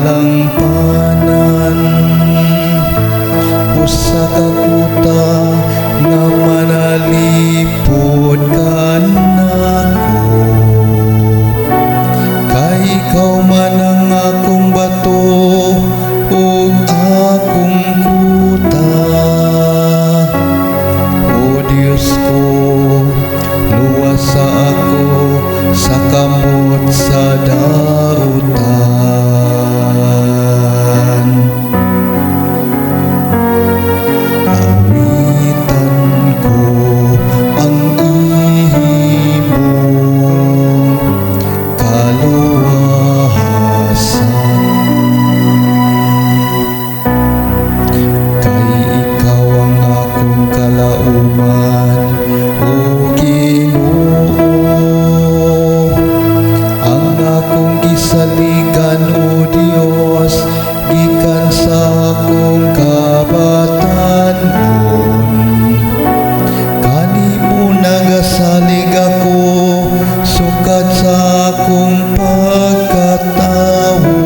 kalangpanan, usa ka kuta nga manalipod ka nako. Kay ikaw man ang akong bato ug akong kuta. O Diyos ko, luwasa ako sa kamot sa dautan. Awitan ko ang imong kaluwasan. Kay ikaw ang akong kalauman, o Ginoo. Ang akong gisaligan, o Dios, gikan sa akong kabatanon. Kanimo nagasalig ako, sukat sa akong pagkatawo.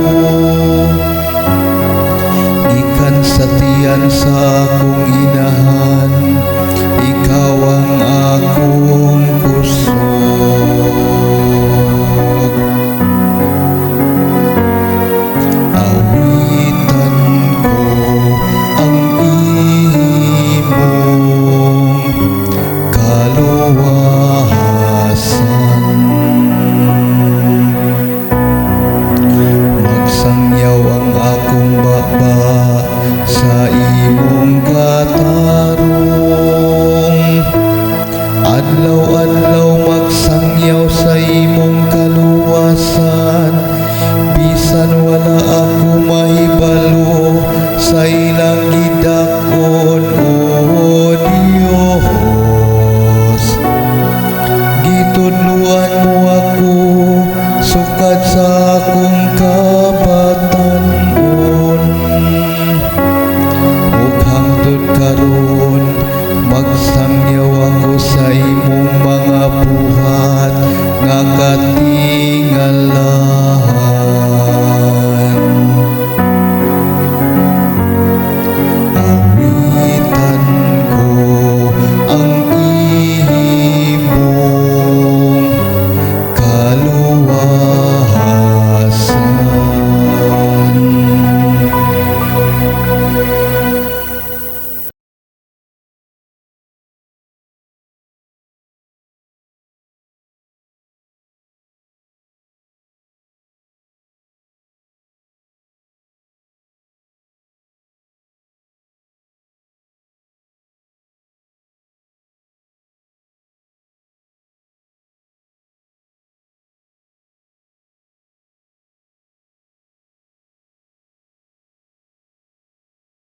Gikan sa tiyan sa